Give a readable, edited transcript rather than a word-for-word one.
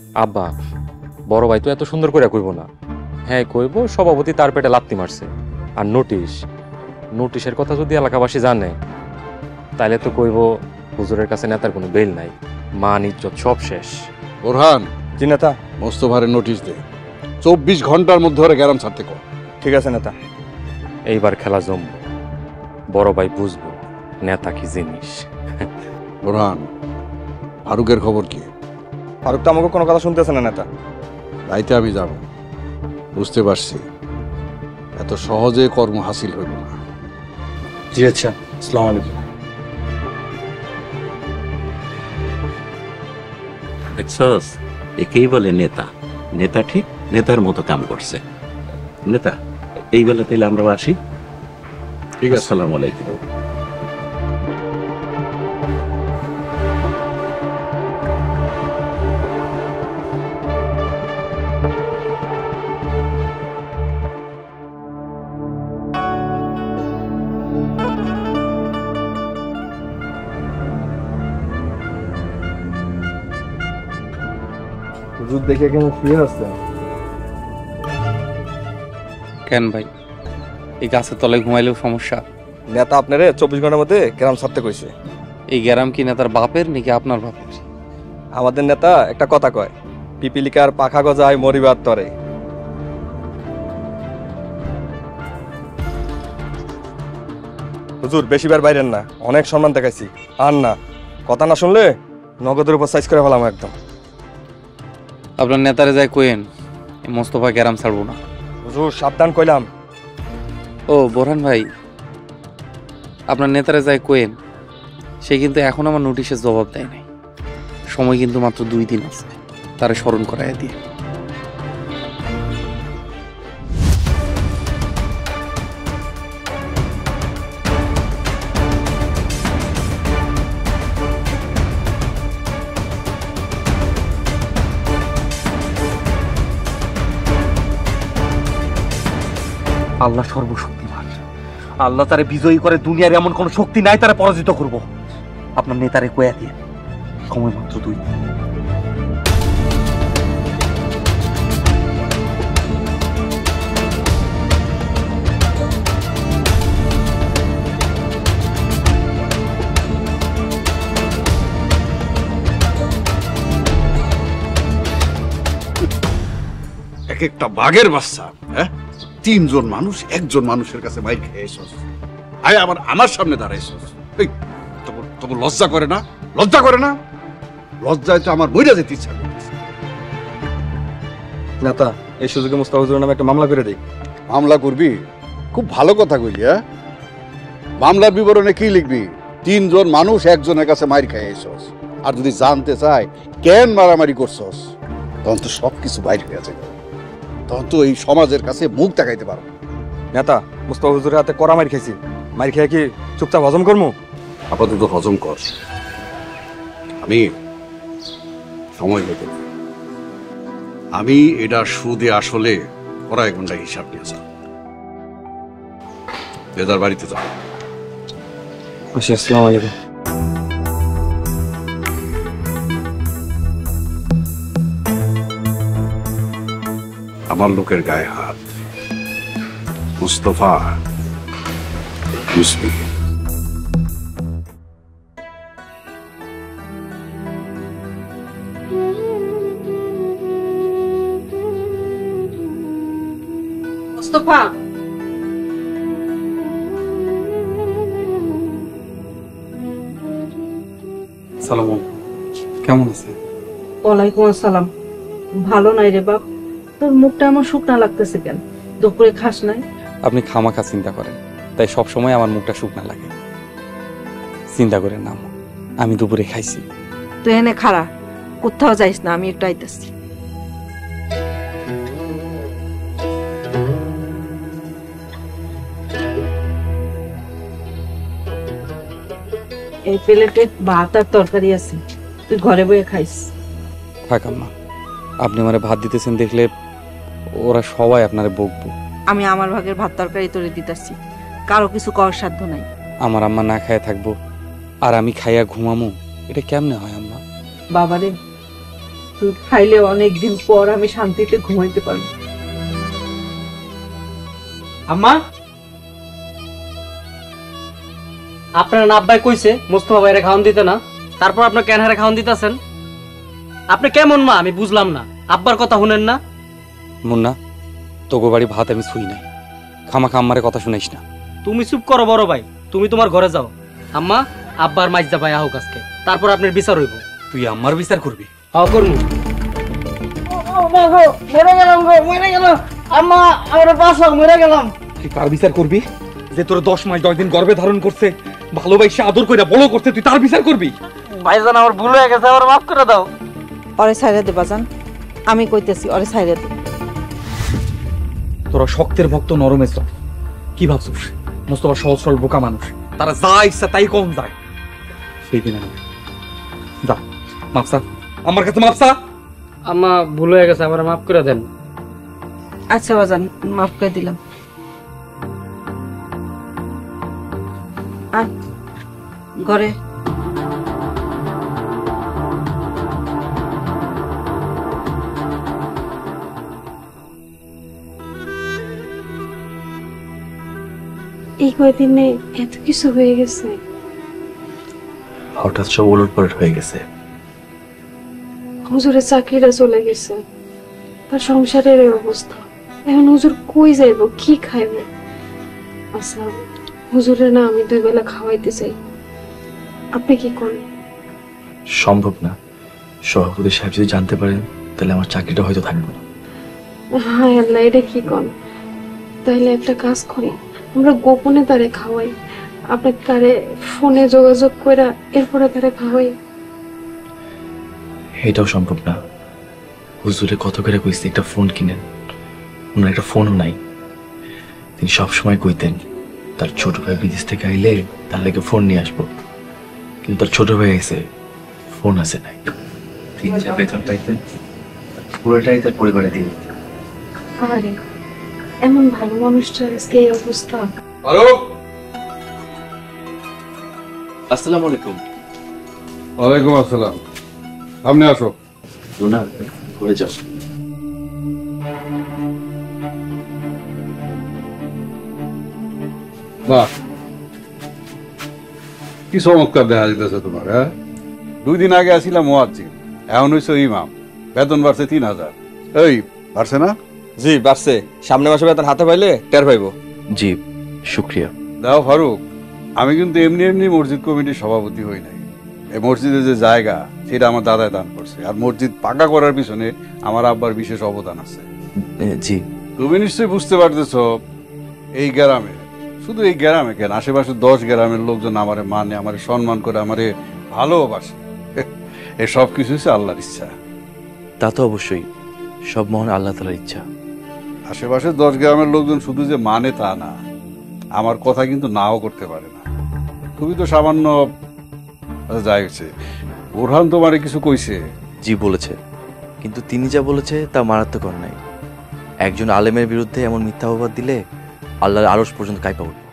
আব্বা, বড় ভাই তো এত সুন্দর করে কইব না। হ্যাঁ কইব সভাপতি তার পেটে লাত্তি মারছে। আর নোটিশের কথা যদি এলাকাবাসী জানে তাইলে তো কইব হুজুরের কাছে নেতার কোনো বেল নাই, মান ইজ্জত সব শেষ। বোরহান, জি নেতা। মোস্তফারে নোটিশ দে, 24 ঘন্টার মধ্যে ওরা গ্রাম ছাড়তে কর। ঠিক আছে নেতা। এইবার খেলা জমব, বড় ভাই বুঝবো নেতা কি জিনিস। বোরহান, ফারুকের খবর কি? ফারুক তো আমাকে কোনো কথা শুনতেছে না নেতা। রাইতে আমি যাব, বুঝতে পারছি এত সহজে কর্ম হাসিল হইব না। জি আচ্ছা, আসসালামু আলাইকুম। দেখছস, একেই বলে নেতা। নেতা ঠিক নেতার মতো কাম করছে। নেতা, এই বেলা তাইলে আমরা আসি। ঠিক আছে, আসসালামু আলাইকুম। হুজুর দেখে কেন শুয়ে আসছেন? কেন ভাই, এই গাছের তলায় ঘুমাইলেও সমস্যা? নেতা আপনারে 24 ঘন্টার মধ্যে গ্রাম ছাড়তে কইছে। এই গ্রাম কি নেতার বাপের নাকি আপনার বাপের? আমাদের নেতা একটা কথা কয়, পিপিলিকার পাখা গজায় মরিবার তরে। হুজুর বেশিবার বাইরেন না, অনেক সম্মান দেখাইছি। আর না, কথা না শুনলে নগদের উপর সাইজ করে ফেলাম একদম। আপনার নেতারে যায় কোয়েন এই মোস্তফা গ্রাম ছাড়বো না। হুজুর সাবধান কইলাম। ও বোরহান ভাই, আপনার নেতারে যায় কোয়েন সে কিন্তু এখন আমার নোটিশের জবাব দেয় নাই। সময় কিন্তু মাত্র 2 দিন আছে, তারে স্মরণ করাইয়া দিয়ে। আল্লাহ সর্বশক্তিমান, আল্লাহ তারে বিজয়ী করে। দুনিয়ার এমন কোন শক্তি নাই তারা পরাজিত করব। আপনার নেতারে কয়া দিয়ে, সময় মাত্র 2 দিন। এক একটা বাঘের বাচ্চা, হ্যাঁ? 3 জন মানুষ, একজন মানুষের কাছে মাইর খেয়ে এসেছ, আয় আবার আমার সামনে দাঁড়াইছস। এই তবু লজ্জা করে না? লজ্জা করে না? লজ্জায় তো আমার বইরা যেতে ইচ্ছা করতেছে। নেতা, এই সুযোগে মুস্তাফা হুজুরের নামে একটা মামলা করে দেই। মামলা করবি? খুব ভালো কথা কইলি। হ্যাঁ, মামলার বিবরণে কি লিখবি? 3 জন মানুষ একজনের কাছে মাইর খেয়ে এসেছ, আর যদি জানতে চাই কেন মারামারি করছস তখন তো সবকিছু বাইর হয়ে যাবে। তখন তো এই সমাজের কাছে মুখ দেখাইতে পারবো। নেতা, মুস্তাফা হুজুরের হাতে কড়া মাইর খাইছি। মাইর খেয়ে কি চুপচাপ হজম করবো? আপাতত হজম কর, আমি সময় হতে আমি এটা সুদে আসলে কড়াই ঘন্টা হিসাব নিয়েছি। বেদার বাড়িতে যাও। আসসালামু আলাইকুম। আমার লোকের গায়ে হাত, মুস্তফা বুঝবি। মুস্তফা, সালাম, কেমন আছে? ওয়ালাইকুম আসসালাম। ভালো নাই রে বাপ, তোর মুখটা আমার শুকনা লাগতেছে কেন? দুপুরে খাস নাই? আপনি খামাখা চিন্তা করেন, তাই সব সময় আমার মুখটা শুকনা লাগে। চিন্তা করেন না, আমি দুপুরে খাইছি। তুই এনে খাড়া, কোথাও যাইস না, আমি একটু আইতেছি। এই প্লেটে ভাত আর তরকারি আছে, তুই ঘরে বয়ে খাইস। থাক আম্মা, আপনি আমারে ভাত দিতেছেন দেখলে ওরা সবাই আপনারে বকবো। আমি আমার ভাগের ভাত তরকারি তোরে দিতেছি, কারো কিছু করার সাধ্য নাই। আমার আম্মা না খায় থাকবো আর আমি খাইয়া ঘুমামো, এটা কেমনে হয় আম্মা? বাবারে, তুই খাইলে অনেকদিন পর আমি শান্তিতে ঘুমাইতে পারবো। আম্মা, আপনার আব্বাই কইছে মোস্তফা ভাইরে খাওয়ান দিতে না, তারপর আপনার কেন হারে খাওয়ান দিতেছেন? আপনি কেমন মা আমি বুঝলাম না, আব্বার কথা শুনেন না? মুন্না, তোগো বাড়ি ভাত আমি ছুই নাই, খামাখা আম্মারে কথা শুনাইস না। তুমি চুপ করো বড় ভাই, তুমি তোমার ঘরে যাও। আম্মা, আব্বার মাইজা ভাই আহুক আজকে, তারপর আপনার বিচার হইব। তুই আম্মার বিচার করবি? হ্যাঁ করমু। তুই কার বিচার করবি? যে তোর 10 মাস 10 দিন গর্ভে ধারণ করছে, ভালোবাসে আদর কইরা বড় করতে, তুই তার বিচার করবি? ভাইজান আমার ভুল হয়ে গেছে, আমার মাফ করে দাও। ওরে ছাইরে দে বাজান, আমি কইতেছি ওরে ছাইরে দে। তোরা শক্তের ভক্ত নরমের চল, কি ভাবছিস মোস্তফা সহজ সরল বোকা মানুষ, তারা যা ইচ্ছা তাই কম যায়। সেই দিন আমি যা মাপসা, আমার কাছে মাপসা। আম্মা ভুল হয়ে গেছে, আমার মাফ করে দেন। আচ্ছা বাজান, মাফ করে দিলাম। আয় ঘরে। এই কয়দিনে এত কিছু হয়ে গেছে। হঠাৎ সব ওলটপালট হয়ে গেছে। হুজুরের চাকরিটা চলে গেছে, তার সংসারের এই অবস্থা। এখন হুজুর কই যাইব, কি খাইব? আচ্ছা, হুজুরে না আমি 2 বেলা খাওয়াইতে চাই, আপনি কি করেন? সম্ভব না। সভাপতি সাহেব যদি জানতে পারেন তাহলে আমার চাকরিটা হয়তো থাকবে না। হায় আল্লাহ, এটা কি কন? তাইলে একটা কাজ করি, আমরা গোপনে তারে খাওয়াই, আপনি তারে ফোনে যোগাযোগ করে এরপরে তারে খাওয়াই। এটাও সম্ভব না। হুজুরে কত করে কইছে একটা ফোন কিনেন, ওনার একটা ফোনও নাই। তিনি সবসময় কইতেন তার ছোট ভাই বিদেশ থেকে আইলে তার লেগে ফোন নিয়ে আসবো, কিন্তু তার ছোট ভাই এসে ফোন আছে নাই। তিন যা বেতন পাইতেন পুরোটাই তার পরিবারে দিয়ে দিতেন। আরে এমন ভালো মানুষটার আজকে এই অবস্থা। আসসালামু আলাইকুম। ওয়ালাইকুম আসসালাম। সামনে আসো। রুনা, ঘুরে যাও। বাহ, কি চমৎকার দেখা যেতেছে তোমার। হ্যাঁ, 2 দিন আগে আসিলাম মুয়াজ্জিন, এখন হইছো ইমাম, বেতন বাড়ছে 3000। এই বাড়ছে না? জি বাড়ছে, সামনে মাসে বেতন হাতে পাইলে টের পাইবো। জি শুক্রিয়া। দাও ফারুক, আমি কিন্তু এমনি এমনি মসজিদ কমিটির সভাপতি হই নাই। এই মসজিদের যে জায়গা সেটা আমার দাদায় দান করছে, আর মসজিদ পাকা করার পিছনে আমার আব্বার বিশেষ অবদান আছে। জি। তুমি নিশ্চয়ই বুঝতে পারতেছ, এই গ্রামে, শুধু এই গ্রামে কেন, আশেপাশে 10 গ্রামের লোকজন আমারে মানে, আমারে সম্মান করে, আমারে ভালোবাসে। এই সব কিছু হচ্ছে আল্লাহর ইচ্ছা। তা তো অবশ্যই, সব মহান আল্লাহ তাআলার ইচ্ছা। আশেপাশে 10 গ্রামের লোকজন শুধু যে মানে তা না, আমার কথা কিন্তু নাও করতে পারে না। তুমি তো সামান্য, যাই হচ্ছে, বোরহান তোমারে কিছু কইছে? জি বলেছে, কিন্তু তিনি যা বলেছে তা মারাত্মক অন্যায়। একজন আলেমের বিরুদ্ধে এমন মিথ্যা অপবাদ দিলে আল্লাহর আরশ পর্যন্ত কাঁপা উঠবে।